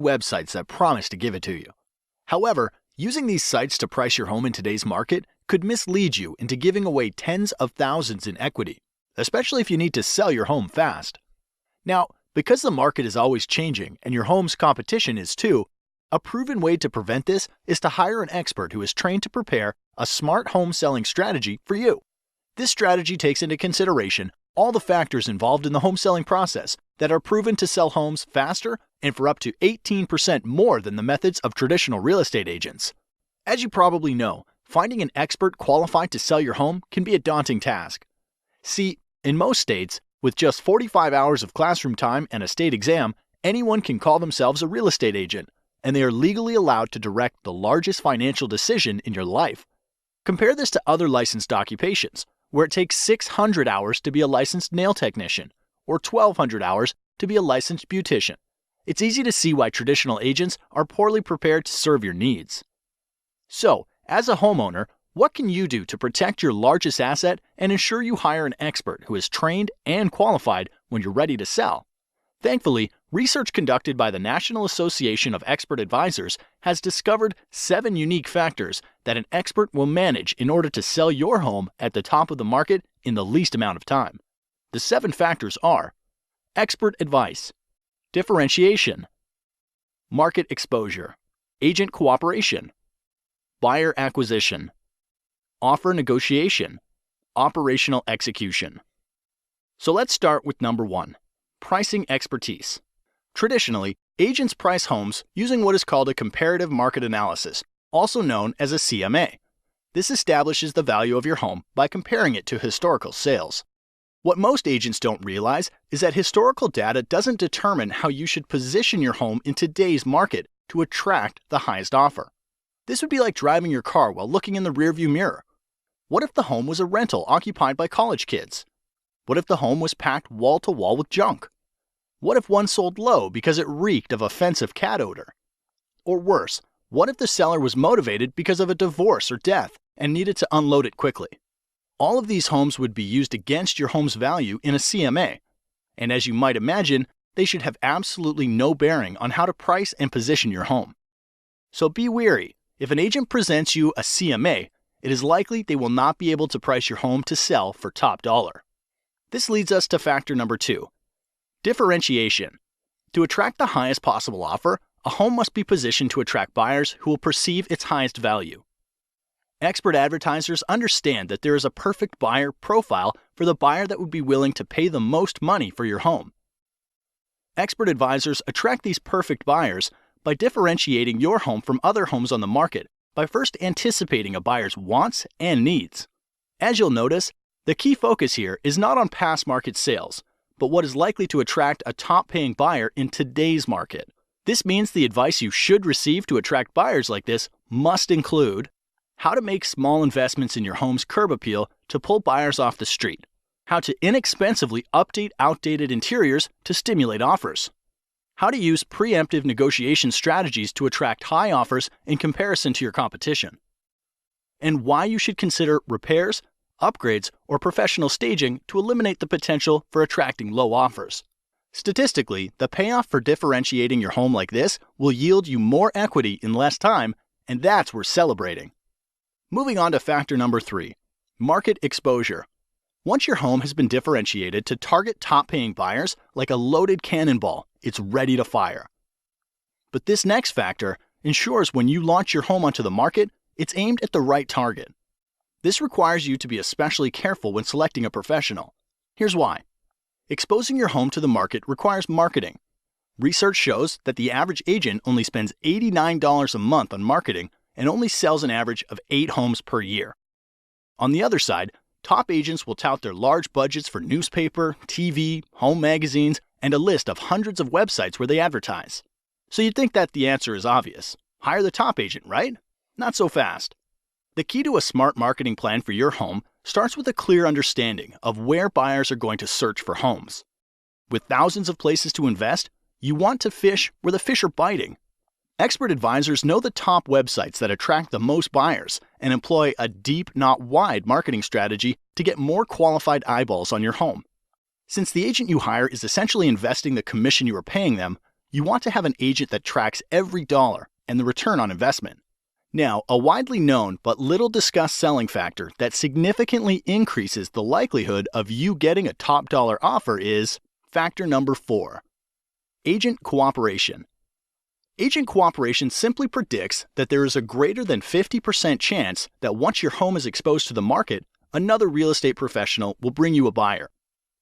websites that promise to give it to you. However, using these sites to price your home in today's market could mislead you into giving away tens of thousands in equity, especially if you need to sell your home fast. Now, because the market is always changing and your home's competition is too, a proven way to prevent this is to hire an expert who is trained to prepare a smart home selling strategy for you. This strategy takes into consideration all the factors involved in the home selling process that are proven to sell homes faster and for up to 18% more than the methods of traditional real estate agents. As you probably know, finding an expert qualified to sell your home can be a daunting task. See, in most states, with just 45 hours of classroom time and a state exam, anyone can call themselves a real estate agent, and they are legally allowed to direct the largest financial decision in your life. Compare this to other licensed occupations, where it takes 600 hours to be a licensed nail technician, or 1,200 hours to be a licensed beautician. It's easy to see why traditional agents are poorly prepared to serve your needs. So, as a homeowner, what can you do to protect your largest asset and ensure you hire an expert who is trained and qualified when you're ready to sell? Thankfully, research conducted by the National Association of Expert Advisors has discovered 7 unique factors that an expert will manage in order to sell your home at the top of the market in the least amount of time. The 7 factors are: expert advice, differentiation, market exposure, agent cooperation, buyer acquisition, offer negotiation, operational execution. So let's start with number 1, pricing expertise. Traditionally, agents price homes using what is called a comparative market analysis, also known as a CMA. This establishes the value of your home by comparing it to historical sales. What most agents don't realize is that historical data doesn't determine how you should position your home in today's market to attract the highest offer. This would be like driving your car while looking in the rearview mirror. What if the home was a rental occupied by college kids? What if the home was packed wall to wall with junk? What if one sold low because it reeked of offensive cat odor? Or worse, what if the seller was motivated because of a divorce or death and needed to unload it quickly? All of these homes would be used against your home's value in a CMA, and as you might imagine, they should have absolutely no bearing on how to price and position your home. So be wary. If an agent presents you a CMA, it is likely they will not be able to price your home to sell for top dollar. This leads us to factor number 2, differentiation. To attract the highest possible offer, a home must be positioned to attract buyers who will perceive its highest value. Expert advertisers understand that there is a perfect buyer profile for the buyer that would be willing to pay the most money for your home. Expert advisors attract these perfect buyers by differentiating your home from other homes on the market by first anticipating a buyer's wants and needs. As you'll notice, the key focus here is not on past market sales, but what is likely to attract a top-paying buyer in today's market. This means the advice you should receive to attract buyers like this must include how to make small investments in your home's curb appeal to pull buyers off the street, how to inexpensively update outdated interiors to stimulate offers, how to use preemptive negotiation strategies to attract high offers in comparison to your competition, and why you should consider repairs, upgrades, or professional staging to eliminate the potential for attracting low offers. Statistically, the payoff for differentiating your home like this will yield you more equity in less time, and that's worth celebrating. Moving on to factor number 3, market exposure. Once your home has been differentiated to target top-paying buyers like a loaded cannonball, it's ready to fire. But this next factor ensures when you launch your home onto the market, it's aimed at the right target. This requires you to be especially careful when selecting a professional. Here's why. Exposing your home to the market requires marketing. Research shows that the average agent only spends $89 a month on marketing and only sells an average of 8 homes per year. On the other side, top agents will tout their large budgets for newspaper, TV, home magazines, and a list of hundreds of websites where they advertise. So you'd think that the answer is obvious. Hire the top agent, right? Not so fast. The key to a smart marketing plan for your home starts with a clear understanding of where buyers are going to search for homes. With thousands of places to invest, you want to fish where the fish are biting. Expert advisors know the top websites that attract the most buyers and employ a deep, not wide marketing strategy to get more qualified eyeballs on your home. Since the agent you hire is essentially investing the commission you are paying them, You want to have an agent that tracks every dollar and the return on investment. Now, a widely known but little discussed selling factor that significantly increases the likelihood of you getting a top dollar offer is factor number 4, agent cooperation. Agent cooperation simply predicts that there is a greater than 50% chance that once your home is exposed to the market, another real estate professional will bring you a buyer.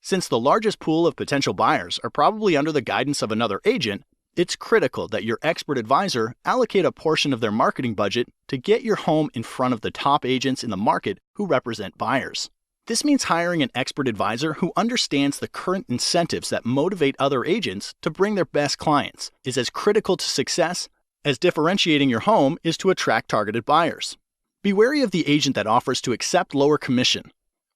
Since the largest pool of potential buyers are probably under the guidance of another agent, it's critical that your expert advisor allocate a portion of their marketing budget to get your home in front of the top agents in the market who represent buyers. This means hiring an expert advisor who understands the current incentives that motivate other agents to bring their best clients is as critical to success as differentiating your home is to attract targeted buyers. Be wary of the agent that offers to accept lower commission.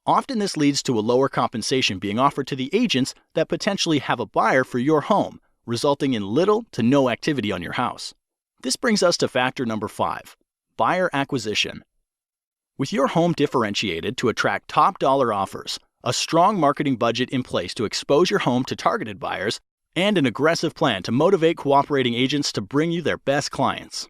Often this leads to a lower compensation being offered to the agents that potentially have a buyer for your home, resulting in little to no activity on your house. This brings us to factor number 5, buyer acquisition. With your home differentiated to attract top dollar offers, a strong marketing budget in place to expose your home to targeted buyers, and an aggressive plan to motivate cooperating agents to bring you their best clients.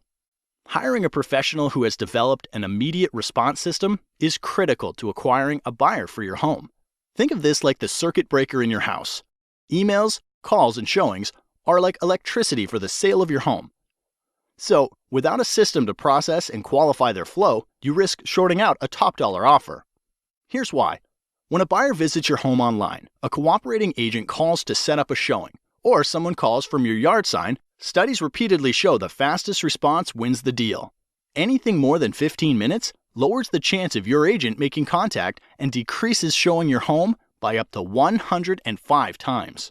Hiring a professional who has developed an immediate response system is critical to acquiring a buyer for your home. Think of this like the circuit breaker in your house. Emails, calls, and showings are like electricity for the sale of your home. So, without a system to process and qualify their flow, you risk shorting out a top dollar offer. Here's why. When a buyer visits your home online, a cooperating agent calls to set up a showing, or someone calls from your yard sign. Studies repeatedly show the fastest response wins the deal. Anything more than 15 minutes lowers the chance of your agent making contact and decreases showing your home by up to 105 times.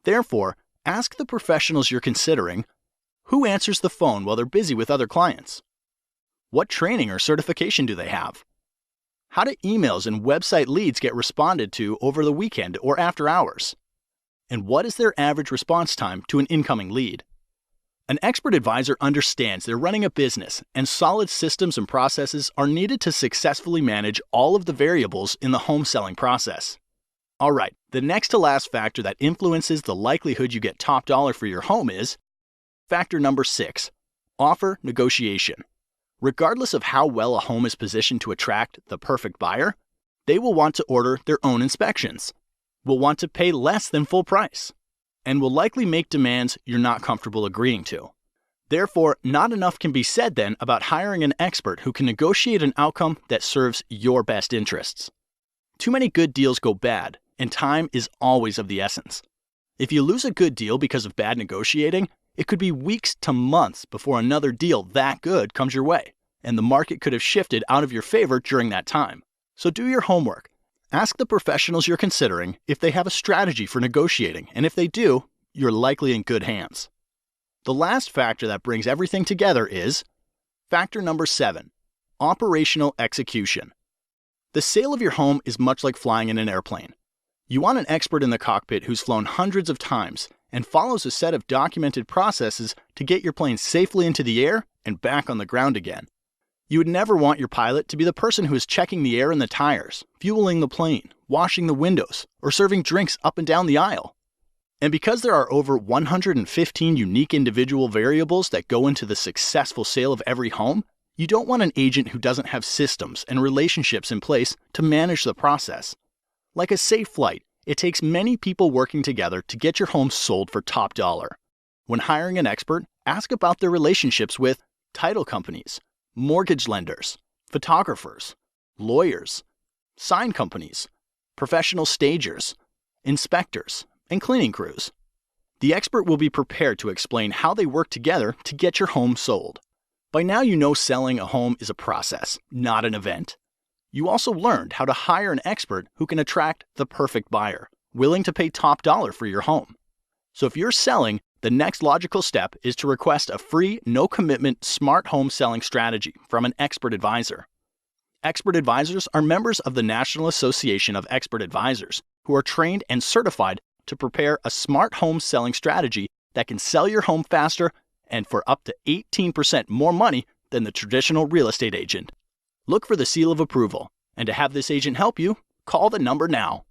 Therefore, ask the professionals you're considering, who answers the phone while they're busy with other clients? What training or certification do they have? How do emails and website leads get responded to over the weekend or after hours? And what is their average response time to an incoming lead? An expert advisor understands they're running a business, and solid systems and processes are needed to successfully manage all of the variables in the home selling process. All right, the next to last factor that influences the likelihood you get top dollar for your home is factor number 6, offer negotiation. Regardless of how well a home is positioned to attract the perfect buyer, they will want to order their own inspections, will want to pay less than full price, and will likely make demands you're not comfortable agreeing to. Therefore, not enough can be said then about hiring an expert who can negotiate an outcome that serves your best interests. Too many good deals go bad, and time is always of the essence. If you lose a good deal because of bad negotiating, it could be weeks to months before another deal that good comes your way, and the market could have shifted out of your favor during that time. So do your homework. Ask the professionals you're considering if they have a strategy for negotiating, and if they do, you're likely in good hands. The last factor that brings everything together is factor number 7, operational execution. The sale of your home is much like flying in an airplane. You want an expert in the cockpit who's flown hundreds of times and follows a set of documented processes to get your plane safely into the air and back on the ground again. You would never want your pilot to be the person who is checking the air in the tires, fueling the plane, washing the windows, or serving drinks up and down the aisle. And because there are over 115 unique individual variables that go into the successful sale of every home, you don't want an agent who doesn't have systems and relationships in place to manage the process. Like a safe flight, it takes many people working together to get your home sold for top dollar. When hiring an expert, ask about their relationships with title companies, mortgage lenders, photographers, lawyers, sign companies, professional stagers, inspectors, and cleaning crews. The expert will be prepared to explain how they work together to get your home sold. By now you know selling a home is a process, not an event. You also learned how to hire an expert who can attract the perfect buyer, willing to pay top dollar for your home. So if you're selling, the next logical step is to request a free, no-commitment, smart home selling strategy from an expert advisor. Expert advisors are members of the National Association of Expert Advisors who are trained and certified to prepare a smart home selling strategy that can sell your home faster and for up to 18% more money than the traditional real estate agent. Look for the seal of approval, and to have this agent help you, call the number now.